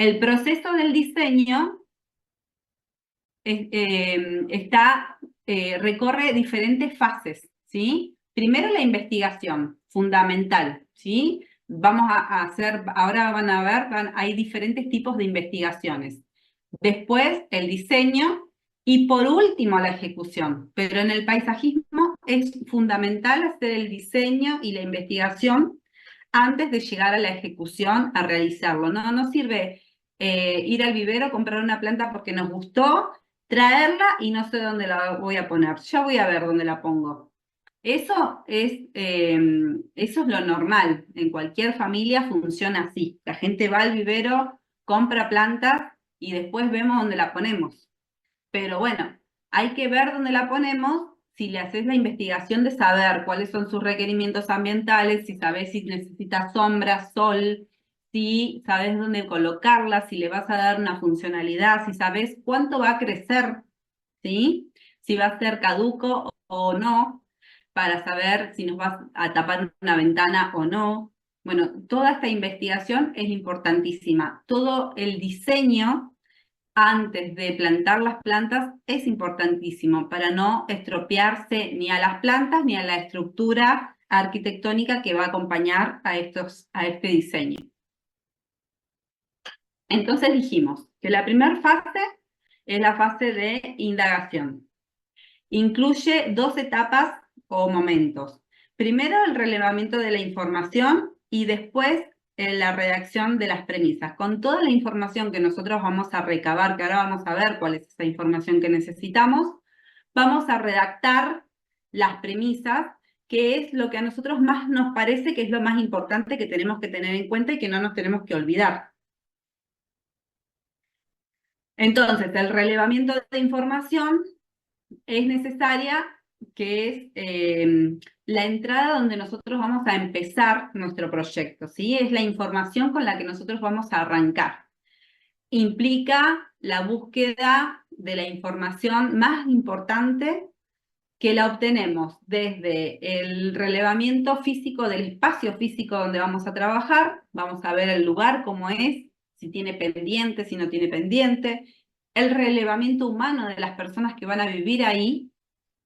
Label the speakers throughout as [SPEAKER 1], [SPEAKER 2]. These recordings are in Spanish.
[SPEAKER 1] El proceso del diseño recorre diferentes fases, ¿sí? Primero la investigación, fundamental, ¿sí? Vamos a hacer, ahora van a ver, hay diferentes tipos de investigaciones. Después el diseño y por último la ejecución. Pero en el paisajismo es fundamental hacer el diseño y la investigación antes de llegar a la ejecución, a realizarlo. No sirve ir al vivero, comprar una planta porque nos gustó, traerla y no sé dónde la voy a poner. Ya voy a ver dónde la pongo. Eso es lo normal. En cualquier familia funciona así. La gente va al vivero, compra plantas y después vemos dónde la ponemos. Pero bueno, hay que ver dónde la ponemos si le haces la investigación de saber cuáles son sus requerimientos ambientales, si sabes si necesita sombra, sol, si sabes dónde colocarla, si le vas a dar una funcionalidad, si sabes cuánto va a crecer, ¿sí? Si va a ser caduco o no, para saber si nos vas a tapar una ventana o no. Bueno, toda esta investigación es importantísima. Todo el diseño antes de plantar las plantas es importantísimo para no estropearse ni a las plantas ni a la estructura arquitectónica que va a acompañar a este diseño. Entonces dijimos que la primera fase es la fase de indagación. Incluye dos etapas o momentos. Primero el relevamiento de la información y después la redacción de las premisas. Con toda la información que nosotros vamos a recabar, que ahora vamos a ver cuál es esa información que necesitamos, vamos a redactar las premisas, que es lo que a nosotros más nos parece que es lo más importante que tenemos que tener en cuenta y que no nos tenemos que olvidar. Entonces, el relevamiento de información es necesaria, que es la entrada donde nosotros vamos a empezar nuestro proyecto, ¿sí? Es la información con la que nosotros vamos a arrancar. Implica la búsqueda de la información más importante que la obtenemos desde el relevamiento físico del espacio físico donde vamos a trabajar, vamos a ver el lugar cómo es, si tiene pendiente, si no tiene pendiente, el relevamiento humano de las personas que van a vivir ahí,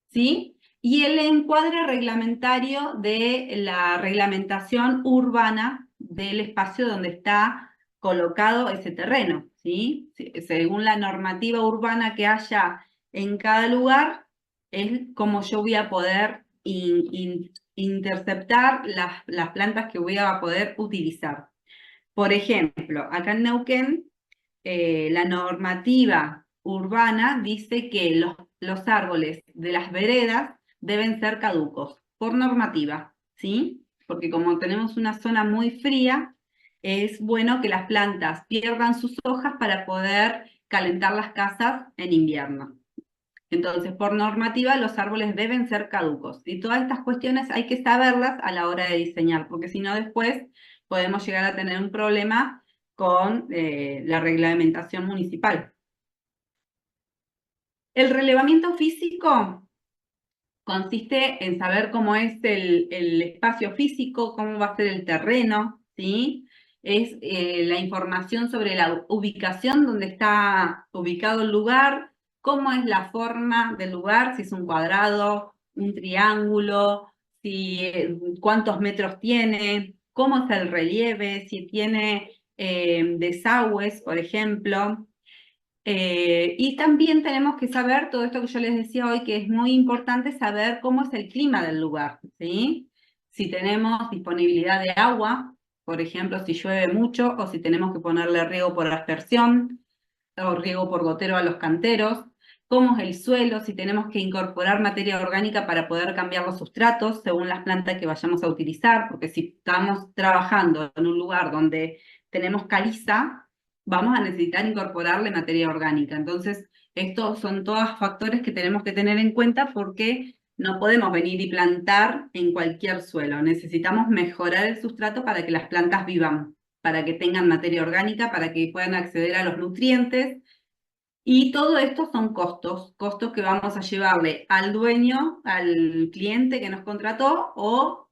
[SPEAKER 1] ¿sí? Y el encuadre reglamentario de la reglamentación urbana del espacio donde está colocado ese terreno, ¿sí? Según la normativa urbana que haya en cada lugar, es como yo voy a poder interceptar las plantas que voy a poder utilizar. Por ejemplo, acá en Neuquén, la normativa urbana dice que los árboles de las veredas deben ser caducos, por normativa, ¿sí? Porque como tenemos una zona muy fría, es bueno que las plantas pierdan sus hojas para poder calentar las casas en invierno. Entonces, por normativa, los árboles deben ser caducos. Y todas estas cuestiones hay que saberlas a la hora de diseñar, porque si no después podemos llegar a tener un problema con la reglamentación municipal. El relevamiento físico consiste en saber cómo es el espacio físico, cómo va a ser el terreno, ¿sí? Es la información sobre la ubicación, donde está ubicado el lugar, cómo es la forma del lugar, si es un cuadrado, un triángulo, cuántos metros tiene, cómo es el relieve, si tiene desagües, por ejemplo. Y también tenemos que saber todo esto que yo les decía hoy, que es muy importante saber cómo es el clima del lugar, ¿sí? Si tenemos disponibilidad de agua, por ejemplo, si llueve mucho o si tenemos que ponerle riego por aspersión o riego por gotero a los canteros, cómo es el suelo, si tenemos que incorporar materia orgánica para poder cambiar los sustratos según las plantas que vayamos a utilizar, porque si estamos trabajando en un lugar donde tenemos caliza, vamos a necesitar incorporarle materia orgánica. Entonces, estos son todos factores que tenemos que tener en cuenta porque no podemos venir y plantar en cualquier suelo. Necesitamos mejorar el sustrato para que las plantas vivan, para que tengan materia orgánica, para que puedan acceder a los nutrientes. Y todo esto son costos, costos que vamos a llevarle al dueño, al cliente que nos contrató, o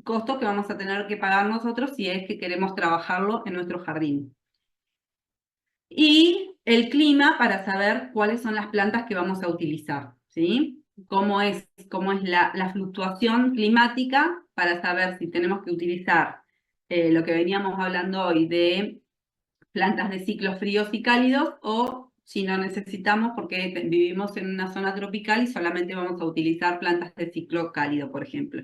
[SPEAKER 1] costos que vamos a tener que pagar nosotros si es que queremos trabajarlo en nuestro jardín. Y el clima para saber cuáles son las plantas que vamos a utilizar, ¿sí? Cómo es la fluctuación climática para saber si tenemos que utilizar lo que veníamos hablando hoy de plantas de ciclos fríos y cálidos o si no necesitamos porque vivimos en una zona tropical y solamente vamos a utilizar plantas de ciclo cálido, por ejemplo.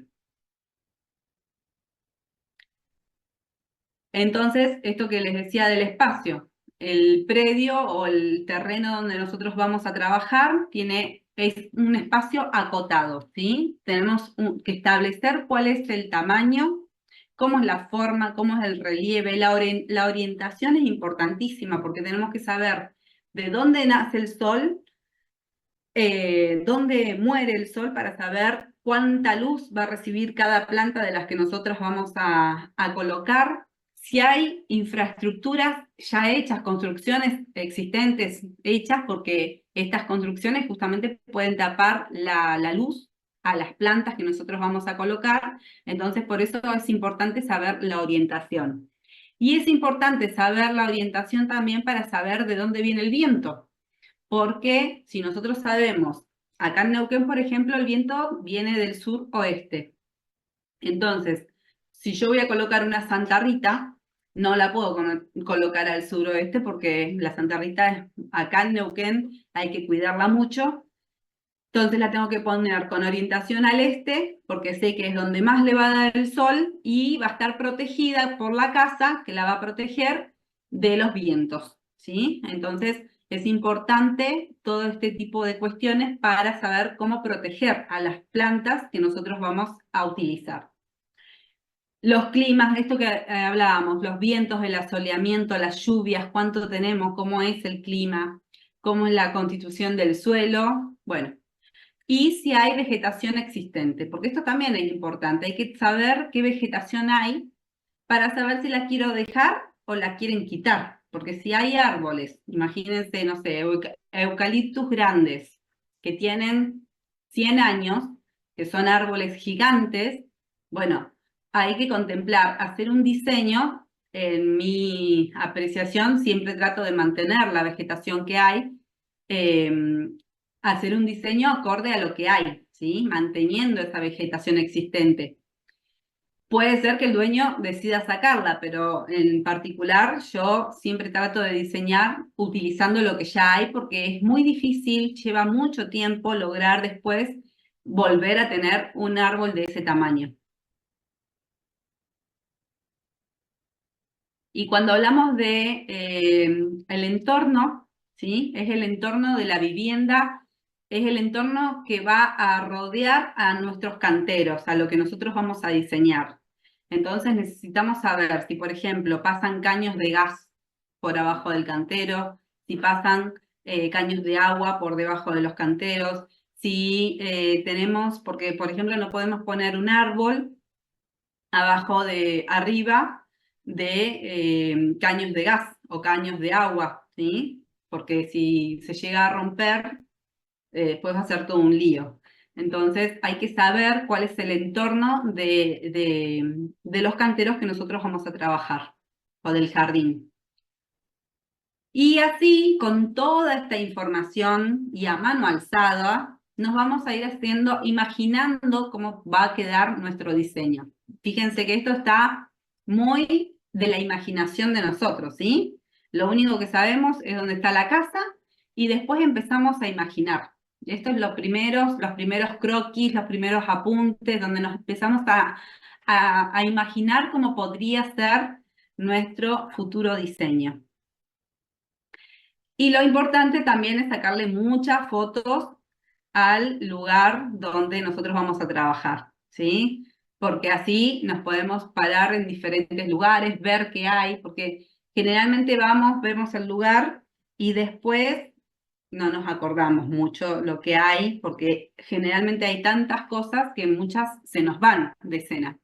[SPEAKER 1] Entonces, esto que les decía del espacio, el predio o el terreno donde nosotros vamos a trabajar es un espacio acotado, ¿sí? Tenemos que establecer cuál es el tamaño, cómo es la forma, cómo es el relieve, la orientación es importantísima porque tenemos que saber de dónde nace el sol, dónde muere el sol para saber cuánta luz va a recibir cada planta de las que nosotros vamos a colocar, si hay infraestructuras ya hechas, construcciones existentes hechas, porque estas construcciones justamente pueden tapar la luz a las plantas que nosotros vamos a colocar, entonces por eso es importante saber la orientación. Y es importante saber la orientación también para saber de dónde viene el viento. Porque si nosotros sabemos, acá en Neuquén, por ejemplo, el viento viene del sur-oeste. Entonces, si yo voy a colocar una Santa Rita, no la puedo colocar al suroeste porque la Santa Rita acá en Neuquén hay que cuidarla mucho. Entonces la tengo que poner con orientación al este porque sé que es donde más le va a dar el sol y va a estar protegida por la casa que la va a proteger de los vientos, ¿sí? Entonces es importante todo este tipo de cuestiones para saber cómo proteger a las plantas que nosotros vamos a utilizar. Los climas, esto que hablábamos, los vientos, el asoleamiento, las lluvias, cuánto tenemos, cómo es el clima, cómo es la constitución del suelo, bueno, y si hay vegetación existente, porque esto también es importante, hay que saber qué vegetación hay para saber si la quiero dejar o la quieren quitar, porque si hay árboles, imagínense, no sé, eucaliptus grandes que tienen 100 años, que son árboles gigantes, bueno, hay que contemplar, hacer un diseño, en mi apreciación siempre trato de mantener la vegetación que hay, eh, hacer un diseño acorde a lo que hay, ¿sí? Manteniendo esa vegetación existente. Puede ser que el dueño decida sacarla, pero en particular yo siempre trato de diseñar utilizando lo que ya hay porque es muy difícil, lleva mucho tiempo lograr después volver a tener un árbol de ese tamaño. Y cuando hablamos de el entorno, ¿sí? Es el entorno de la vivienda, es el entorno que va a rodear a nuestros canteros, a lo que nosotros vamos a diseñar. Entonces necesitamos saber si, por ejemplo, pasan caños de gas por abajo del cantero, si pasan caños de agua por debajo de los canteros, si tenemos, porque por ejemplo no podemos poner un árbol arriba de caños de gas o caños de agua, ¿sí? Porque si se llega a romper, después va a ser todo un lío. Entonces hay que saber cuál es el entorno de los canteros que nosotros vamos a trabajar o del jardín. Y así, con toda esta información y a mano alzada, nos vamos a ir haciendo, imaginando cómo va a quedar nuestro diseño. Fíjense que esto está muy de la imaginación de nosotros, ¿sí? Lo único que sabemos es dónde está la casa y después empezamos a imaginar. Estos son los primeros croquis, los primeros apuntes, donde nos empezamos a imaginar cómo podría ser nuestro futuro diseño. Y lo importante también es sacarle muchas fotos al lugar donde nosotros vamos a trabajar, ¿sí? Porque así nos podemos parar en diferentes lugares, ver qué hay, porque generalmente vamos, vemos el lugar y después no nos acordamos mucho lo que hay, porque generalmente hay tantas cosas que muchas se nos van de escena.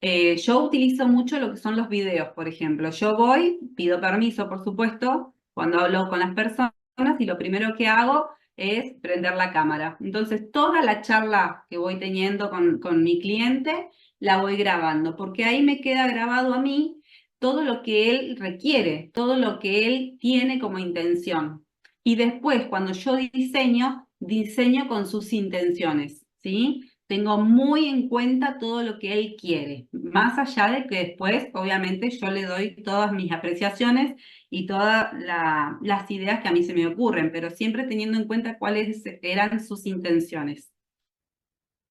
[SPEAKER 1] Yo utilizo mucho lo que son los videos, por ejemplo. Yo voy, pido permiso, por supuesto, cuando hablo con las personas y lo primero que hago es prender la cámara. Entonces, toda la charla que voy teniendo con mi cliente la voy grabando, porque ahí me queda grabado a mí todo lo que él requiere, todo lo que él tiene como intención. Y después, cuando yo diseño, diseño con sus intenciones, ¿sí? Tengo muy en cuenta todo lo que él quiere, más allá de que después, obviamente, yo le doy todas mis apreciaciones y todas las ideas que a mí se me ocurren, pero siempre teniendo en cuenta cuáles eran sus intenciones.